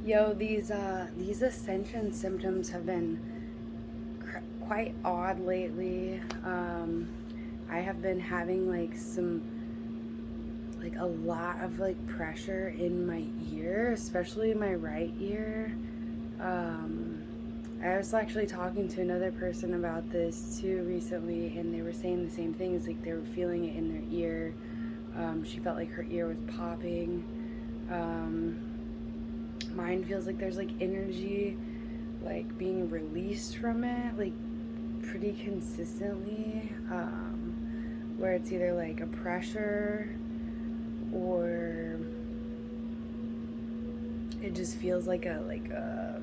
Yo, these ascension symptoms have been quite odd lately. I have been having a lot of pressure in my ear, especially my right ear. I was actually talking to another person about this too recently, and they were saying the same thing. It's like they were feeling it in their ear. She felt like her ear was popping. Mine feels like there's energy being released from it pretty consistently, where it's either a pressure or it just feels like a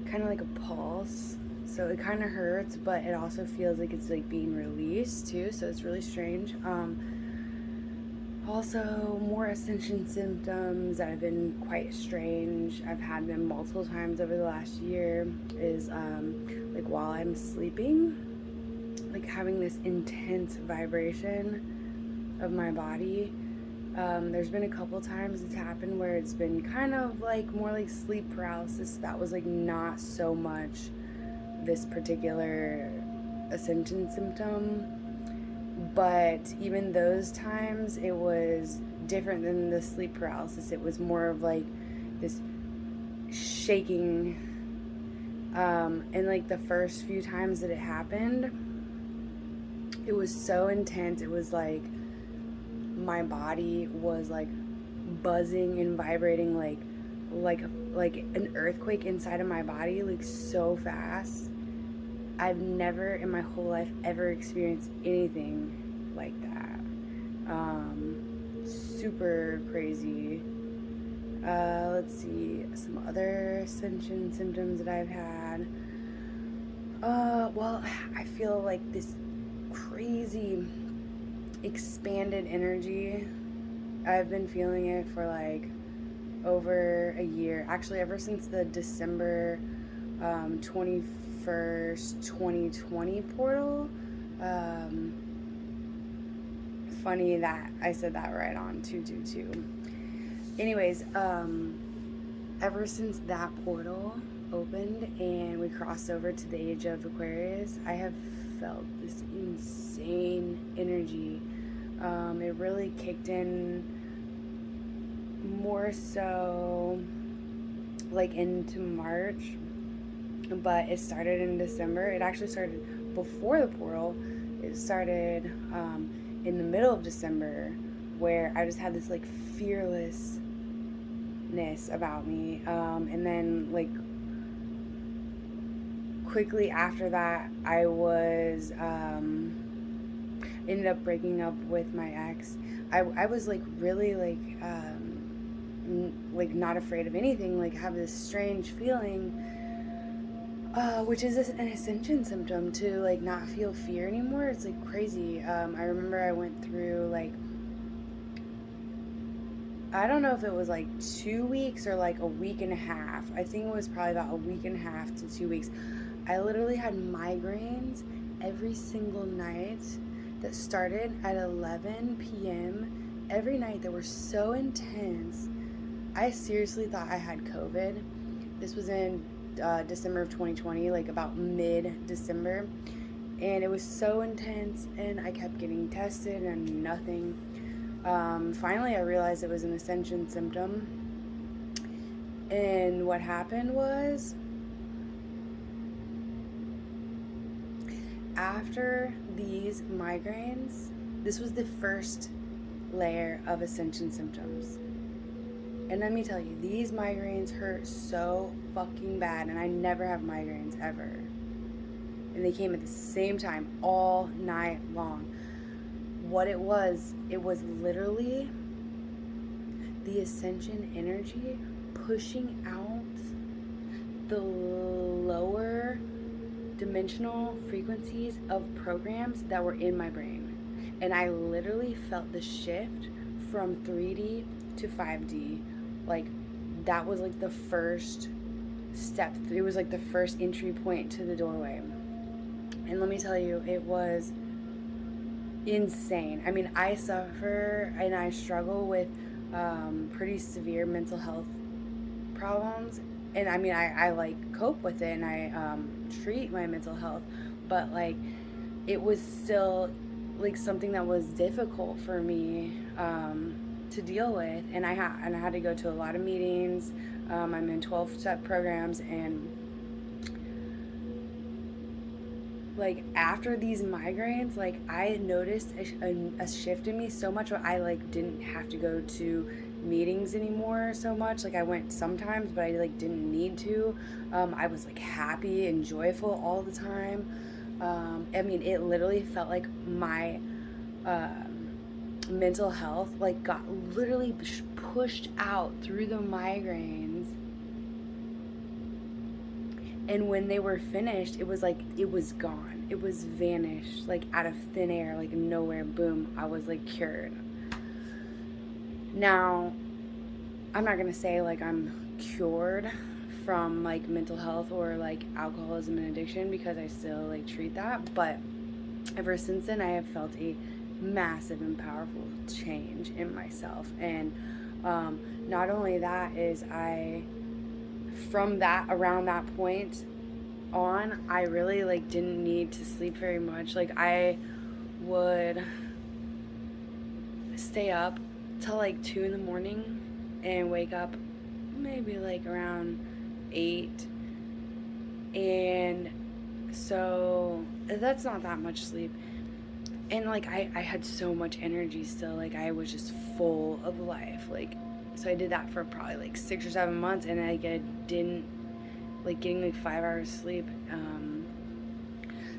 kind of like a pulse. So it kind of hurts, but it also feels like it's being released too, so it's really strange. Also, more ascension symptoms that have been quite strange. I've had them multiple times over the last year. Is while I'm sleeping, having this intense vibration of my body. There's been a couple times it's happened where it's been kind of more like sleep paralysis. That was not so much this particular ascension symptom. But even those times, it was different than the sleep paralysis. It was more of this shaking. And the first few times that it happened, it was so intense. It was my body was buzzing and vibrating like an earthquake inside of my body, so fast. I've never in my whole life ever experienced anything like that. Super crazy. Let's see, some other ascension symptoms that I've had. Well, I feel this crazy expanded energy. I've been feeling it for over a year. Actually, ever since the December 21st, 2020 portal. Funny that I said that right on 222. Anyways, ever since that portal opened and we crossed over to the age of Aquarius, I have felt this insane energy. It really kicked in more so into March, but it started in December. It actually started before the portal. It started in the middle of December, where I just had this fearlessness about me, and then quickly after that, I was ended up breaking up with my ex. I was really not afraid of anything, have this strange feeling, which is an ascension symptom, to not feel fear anymore. It's crazy. I remember I went through I don't know if it was 2 weeks or a week and a half. I think it was probably about a week and a half to 2 weeks. I literally had migraines every single night that started at 11 p.m. every night. They were so intense. I seriously thought I had COVID. This was in December of 2020, about mid-December. And it was so intense, and I kept getting tested and nothing. Finally, I realized it was an ascension symptom. And what happened was, after these migraines, this was the first layer of ascension symptoms. And let me tell you, these migraines hurt so fucking bad, and I never have migraines ever. And they came at the same time all night long. What it was literally the ascension energy pushing out the lower dimensional frequencies of programs that were in my brain. And I literally felt the shift from 3D to 5D. That was the first step. It was the first entry point to the doorway. And let me tell you, it was insane. I mean, I suffer and I struggle with pretty severe mental health problems, and I mean, I like cope with it, and I treat my mental health, but like it was still like something that was difficult for me to deal with, and I had to go to a lot of meetings. I'm in 12-step programs, and like after these migraines, like I noticed a shift in me so much where I like didn't have to go to meetings anymore so much. Like I went sometimes, but I like didn't need to. I was like happy and joyful all the time. I mean, it literally felt like my mental health like got literally pushed out through the migraines, and when they were finished, it was like it was gone, it was vanished like out of thin air, like nowhere. Boom, I was like cured. Now I'm not gonna say like I'm cured from like mental health or like alcoholism and addiction, because I still like treat that, but ever since then I have felt a massive and powerful change in myself. And not only that, is I, from that, around that point on, I really like didn't need to sleep very much. Like I would stay up till like 2 in the morning and wake up maybe like around 8, and so that's not that much sleep. And like I had so much energy still, like I was just full of life. Like, so I did that for probably like 6 or 7 months, and I didn't like getting like 5 hours sleep.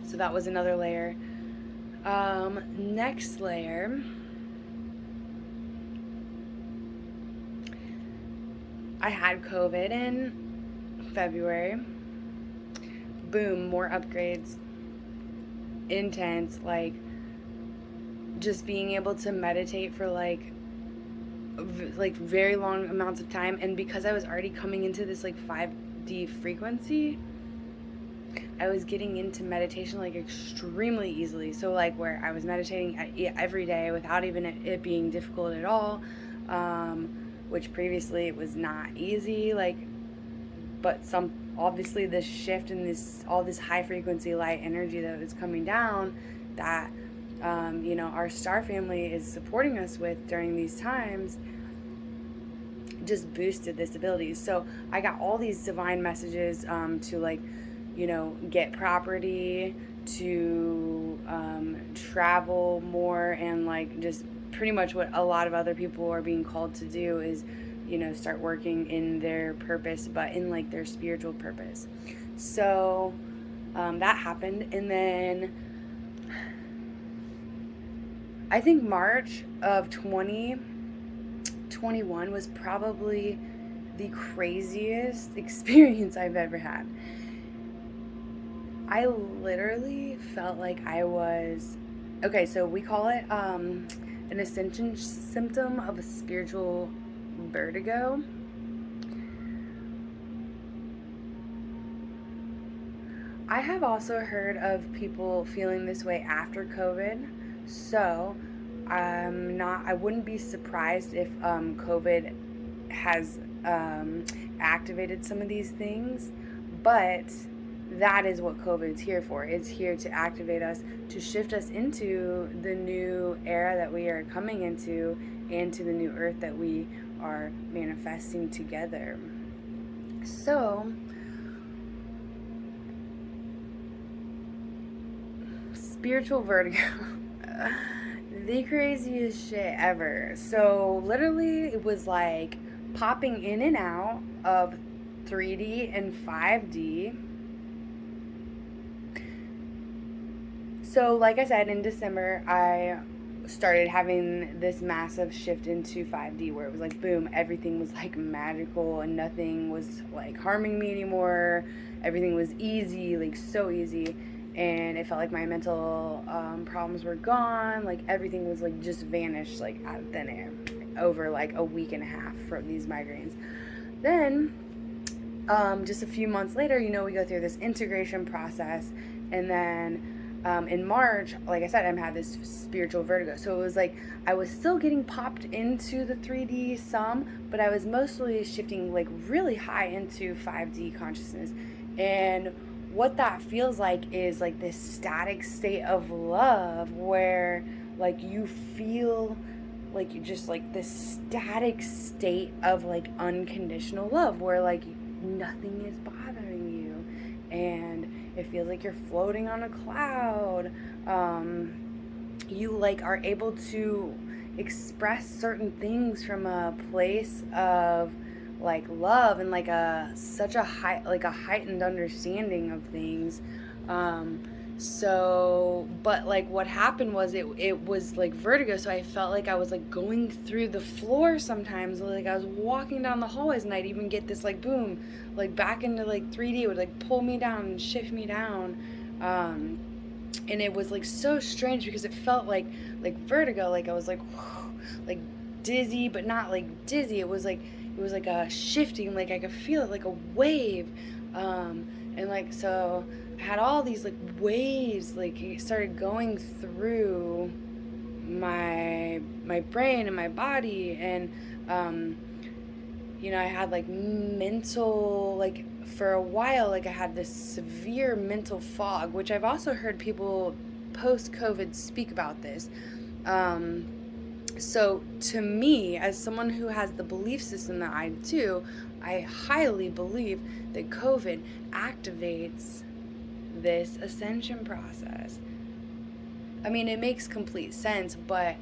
So that was another layer. Next layer, I had COVID in February. Boom, more upgrades. Intense, like just being able to meditate for like very long amounts of time. And because I was already coming into this like 5D frequency, I was getting into meditation like extremely easily. So like where I was meditating every day without even it being difficult at all, which previously it was not easy. Like, but obviously this shift in all this high frequency light energy that was coming down, that our star family is supporting us with during these times, just boosted this ability. So I got all these divine messages to like, get property, to travel more, and like just pretty much what a lot of other people are being called to do is, start working in their purpose, but in like their spiritual purpose. So that happened. And then I think March of 2021 was probably the craziest experience I've ever had. I literally felt like I was, okay, so we call it an ascension symptom of a spiritual vertigo. I have also heard of people feeling this way after COVID, so I wouldn't be surprised if COVID has activated some of these things, but that is what COVID is here for. It's here to activate us, to shift us into the new era that we are coming into, and to the new earth that we are manifesting together. So, spiritual vertigo. The craziest shit ever. So, literally, it was like popping in and out of 3D and 5D. So, like I said, in December, I started having this massive shift into 5D where it was like, boom, everything was like magical and nothing was like harming me anymore. Everything was easy, like so easy. And it felt like my mental problems were gone. Like everything was like just vanished like out of thin air over like a week and a half from these migraines. Then just a few months later, we go through this integration process, and then in March, like I said, I had this spiritual vertigo. So it was like I was still getting popped into the 3D some, but I was mostly shifting like really high into 5D consciousness. And what that feels like is like this static state of love where like you feel like you just like this static state of like unconditional love where like nothing is bothering you and it feels like you're floating on a cloud. You like are able to express certain things from a place of like love and like such a heightened understanding of things. So but like what happened was it was like vertigo, so I felt like I was like going through the floor sometimes, like I was walking down the hallways and I'd even get this like boom, like back into like 3D. It would like pull me down and shift me down. And it was like so strange because it felt like vertigo, like I was like like dizzy but not like dizzy. It was like a shifting, like I could feel it like a wave. And like so I had all these like waves, like it started going through my brain and my body. And I had like mental, like for a while, like I had this severe mental fog, which I've also heard people post-COVID speak about this. So to me, as someone who has the belief system that I do, I highly believe that COVID activates this ascension process. I mean, it makes complete sense, but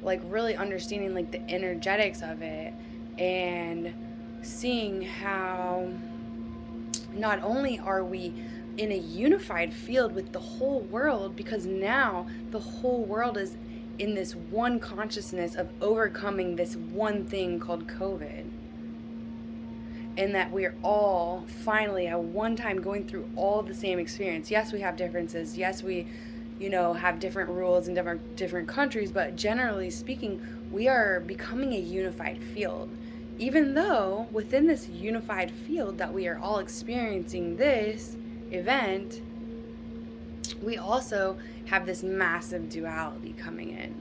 like really understanding like the energetics of it and seeing how not only are we in a unified field with the whole world, because now the whole world is in this one consciousness of overcoming this one thing called COVID. And that we're all finally at one time going through all the same experience. Yes, we have differences. Yes, we, have different rules in different countries, but generally speaking, we are becoming a unified field. Even though within this unified field that we are all experiencing this event, we also have this massive duality coming in.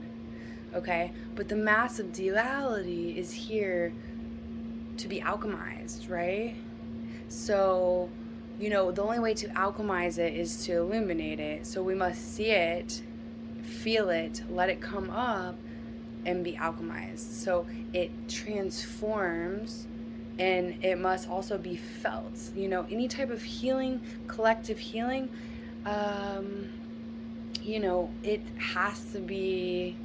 Okay? But the massive duality is here to be alchemized, right? So, the only way to alchemize it is to illuminate it. So we must see it, feel it, let it come up, and be alchemized. So it transforms, and it must also be felt. Any type of healing, collective healing, it has to be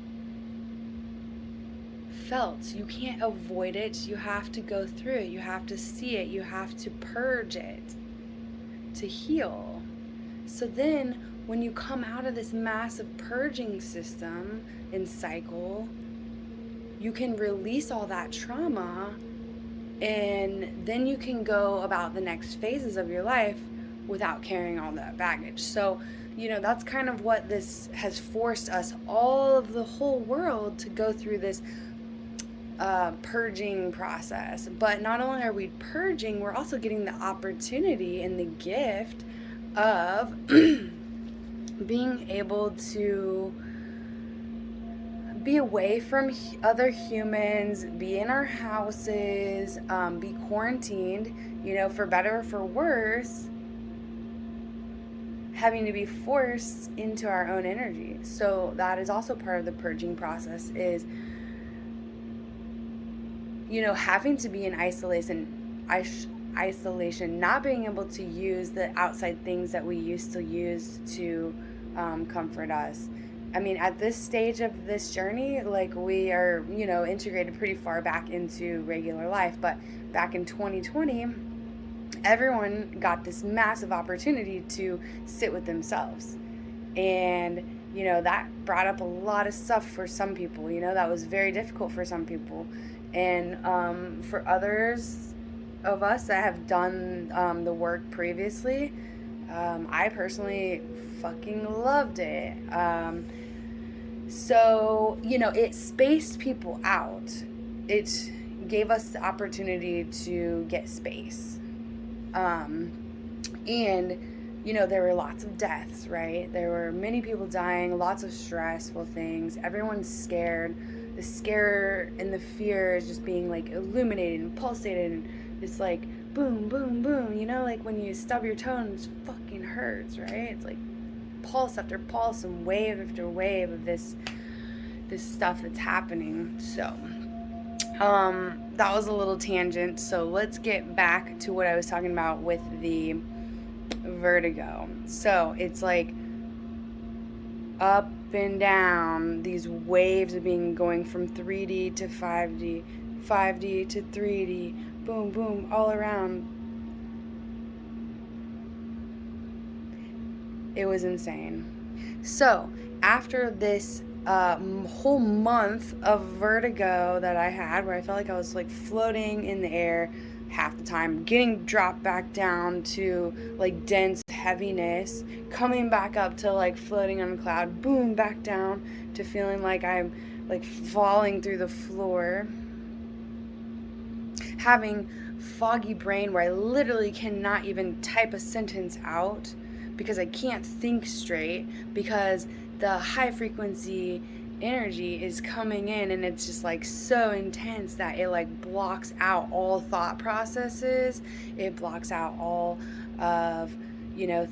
felt. You can't avoid it. You have to go through it. You have to see it. You have to purge it to heal. So then when you come out of this massive purging system and cycle, you can release all that trauma, and then you can go about the next phases of your life without carrying all that baggage. So, that's kind of what this has forced us, all of the whole world, to go through this purging process. But not only are we purging, we're also getting the opportunity and the gift of being able to be away from other humans, be in our houses, be quarantined, for better or for worse, having to be forced into our own energy. So that is also part of the purging process, is having to be in isolation, not being able to use the outside things that we used to use to comfort us. I mean, at this stage of this journey, like we are, integrated pretty far back into regular life. But back in 2020, everyone got this massive opportunity to sit with themselves. And, that brought up a lot of stuff for some people, that was very difficult for some people. And for others of us that have done the work previously, I personally fucking loved it. So, it spaced people out. It gave us the opportunity to get space. And, there were lots of deaths, right? There were many people dying, lots of stressful things. Everyone's scared. The scare and the fear is just being like illuminated and pulsated, and it's like boom, boom, boom. Like when you stub your toe and it fucking hurts, right? It's like pulse after pulse and wave after wave of this stuff that's happening. So that was a little tangent. So let's get back to what I was talking about with the vertigo. So it's like up and down, these waves of being going from 3D to 5D, 5D to 3D, boom, boom, all around. It was insane. So after this whole month of vertigo that I had, where I felt like I was like floating in the air half the time, getting dropped back down to like dense heaviness, coming back up to like floating on a cloud, boom, back down to feeling like I'm like falling through the floor, having foggy brain where I literally cannot even type a sentence out because I can't think straight, because the high frequency energy is coming in and it's just like so intense that it like blocks out all thought processes. It blocks out all of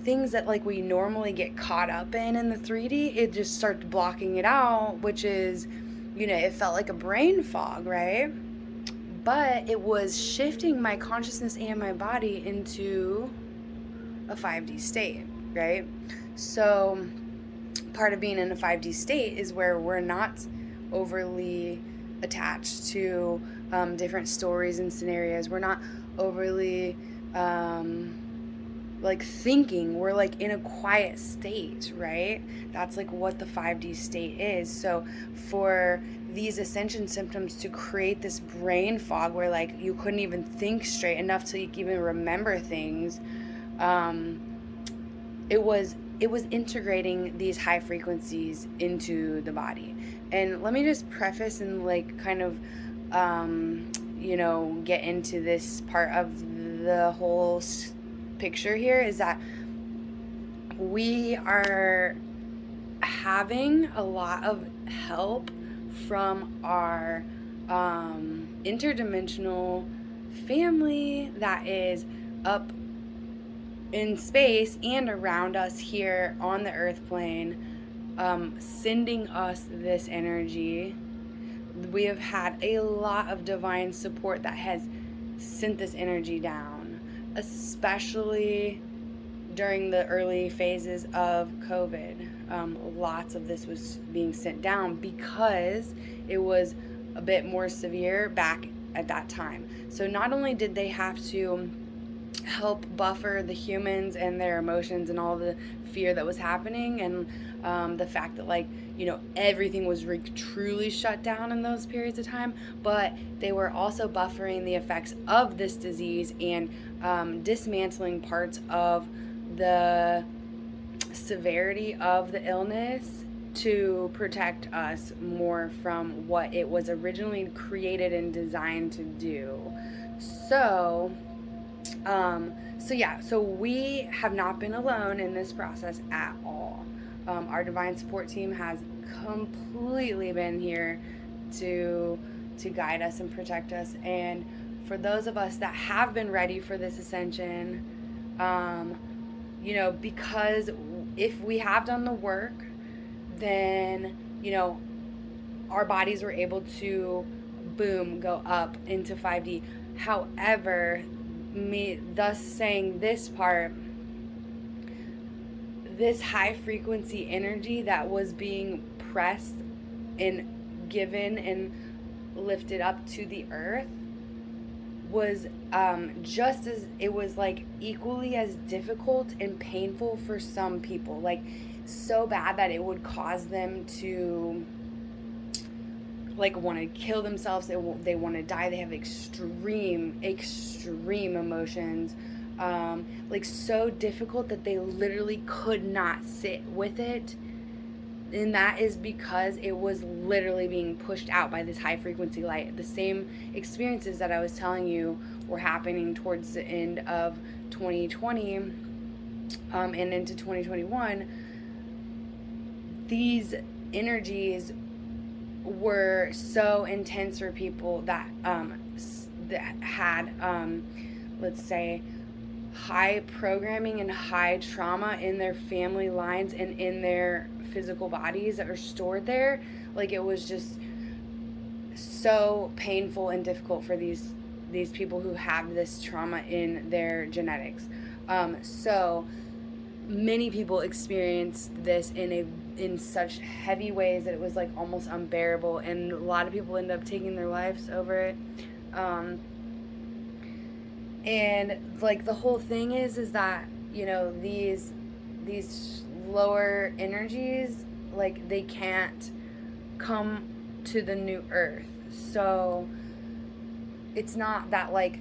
things that like we normally get caught up in the 3D. It just starts blocking it out, which is it felt like a brain fog, right? But it was shifting my consciousness and my body into a 5D state, right? So part of being in a 5D state is where we're not overly attached to different stories and scenarios. We're not overly like thinking. We're like in a quiet state, right? That's like what the 5D state is. So for these ascension symptoms to create this brain fog where like you couldn't even think straight enough to even remember things, it was integrating these high frequencies into the body. And let me just preface and like kind of get into this part of the whole picture here, is that we are having a lot of help from our interdimensional family that is up in space and around us here on the earth plane, sending us this energy. We have had a lot of divine support that has sent this energy down, especially during the early phases of COVID. Lots of this was being sent down because it was a bit more severe back at that time. So not only did they have to help buffer the humans and their emotions and all the fear that was happening, and the fact that everything was truly shut down in those periods of time, but they were also buffering the effects of this disease and dismantling parts of the severity of the illness to protect us more from what it was originally created and designed to do. So we have not been alone in this process at all. Our divine support team has completely been here to guide us and protect us. And for those of us that have been ready for this ascension, because if we have done the work, then, our bodies were able to, boom, go up into 5D. However, me thus saying this part, this high frequency energy that was being pressed and given and lifted up to the earth was just as, it was like equally as difficult and painful for some people, like so bad that it would cause them to like want to kill themselves. They want to die. They have extreme emotions, like so difficult that they literally could not sit with it. And that is because it was literally being pushed out by this high frequency light. The same experiences that I was telling you were happening towards the end of 2020 and into 2021, these energies were so intense for people that had, let's say, high programming and high trauma in their family lines and in their physical bodies that are stored there. Like, it was just so painful and difficult for these people who have this trauma in their genetics. So many people experienced this in such heavy ways that it was like almost unbearable, and a lot of people end up taking their lives over it. And like the whole thing is that, you know, these lower energies, like, they can't come to the new earth. So it's not that like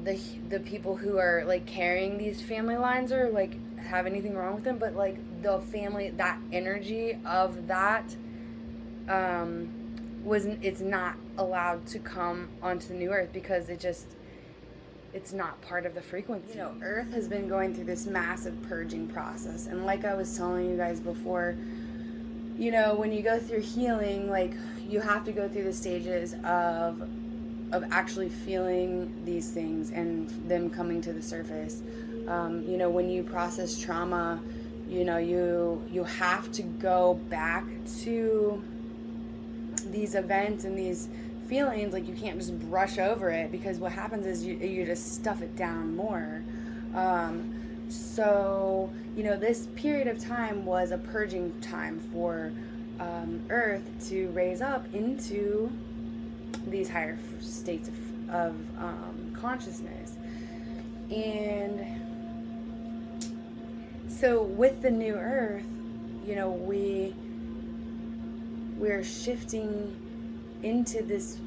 the people who are like carrying these family lines are like have anything wrong with them, but like the family, that energy of that it's not allowed to come onto the new earth because it's not part of the frequency. You know, earth has been going through this massive purging process, and like I was telling you guys before, you know, when you go through healing, like, you have to go through the stages of actually feeling these things and them coming to the surface. You know, when you process trauma, you know, you have to go back to these events and these feelings. Like, you can't just brush over it, because what happens is you just stuff it down more. So, you know, this period of time was a purging time for Earth to raise up into these higher states of consciousness. And so with the new Earth, you know, we're shifting into this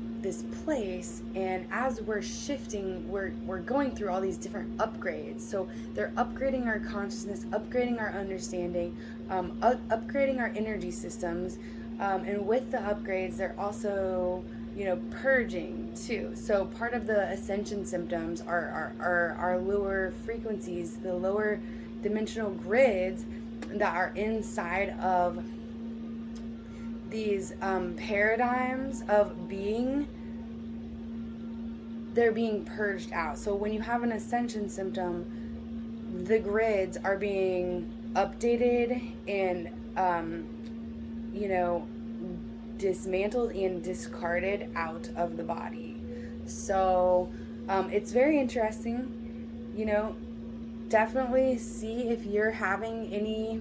place, and as we're shifting, we're going through all these different upgrades. So they're upgrading our consciousness, upgrading our understanding, upgrading our energy systems, and with the upgrades, they're also, you know, purging too. So part of the Ascension Symptoms are lower frequencies, the lower dimensional grids that are inside of these paradigms of being. They're being purged out. So when you have an Ascension Symptom, the grids are being updated and you know, dismantled and discarded out of the body. So it's very interesting. You know, definitely see if you're having any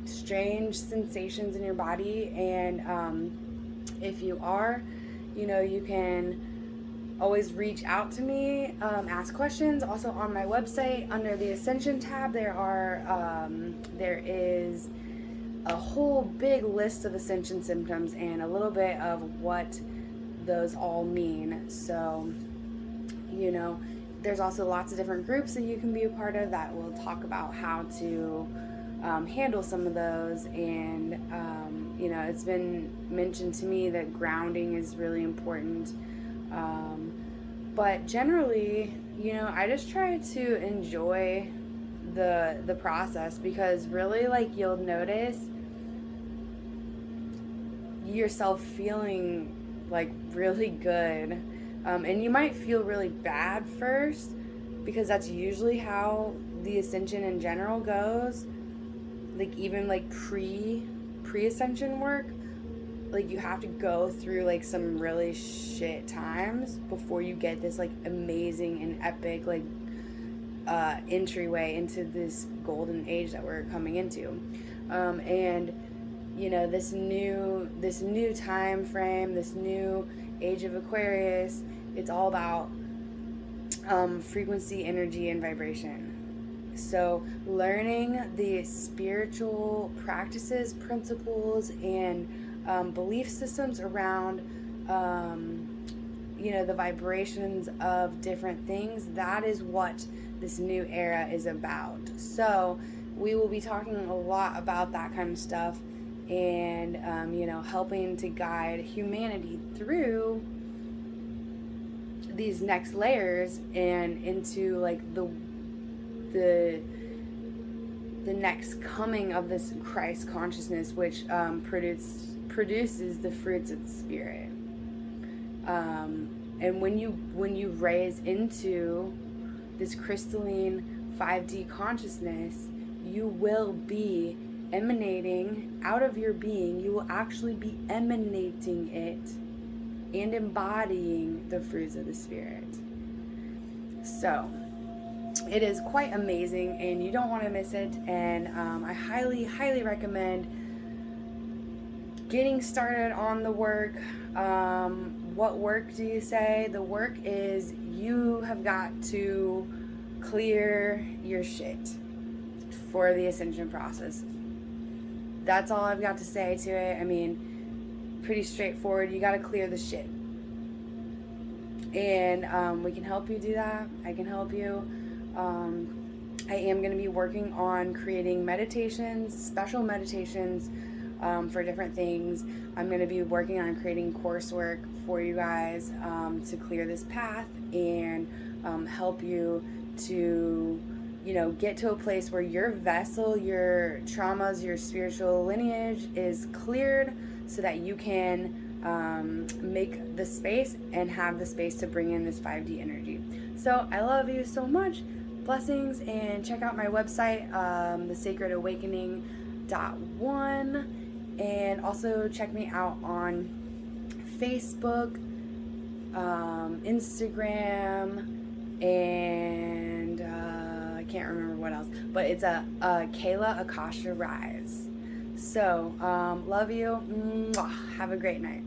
strange sensations in your body, and if you are, you know, you can always reach out to me, ask questions. Also on my website, under the Ascension tab, there is a whole big list of Ascension Symptoms and a little bit of what those all mean. So, you know, there's also lots of different groups that you can be a part of that will talk about how to handle some of those. And you know, it's been mentioned to me that grounding is really important, but generally, you know, I just try to enjoy the process, because really, like, you'll notice yourself feeling like really good, and you might feel really bad first, because that's usually how the ascension in general goes. Like, even like pre-ascension work, like, you have to go through like some really shit times before you get this like amazing and epic like entryway into this golden age that we're coming into. And you know, this new time frame, this new age of Aquarius, it's all about frequency, energy, and vibration. So learning the spiritual practices, principles, and belief systems around you know, the vibrations of different things, that is what this new era is about. So we will be talking a lot about that kind of stuff, and you know, helping to guide humanity through these next layers and into like the the next coming of this Christ consciousness, which produces the fruits of the Spirit. And when you raise into this crystalline 5D consciousness, you will be emanating out of your being. You will actually be emanating it and embodying the fruits of the Spirit. So it is quite amazing, and you don't want to miss it. And I highly, highly recommend getting started on the work. What work do you say? The work is you have got to clear your shit for the ascension process. That's all I've got to say to it. I mean, pretty straightforward. You got to clear the shit. And we can help you do that. I can help you. I am going to be working on creating meditations, special meditations for different things. I'm going to be working on creating coursework for you guys to clear this path and help you to, get to a place where your vessel, your traumas, your spiritual lineage is cleared so that you can make the space and have the space to bring in this 5D energy. So I love you so much. Blessings, and check out my website, thesacredawakening.1, and also check me out on Facebook, Instagram, and I can't remember what else, but it's a Kayla Akasha Rise. So love you. Mwah. Have a great night.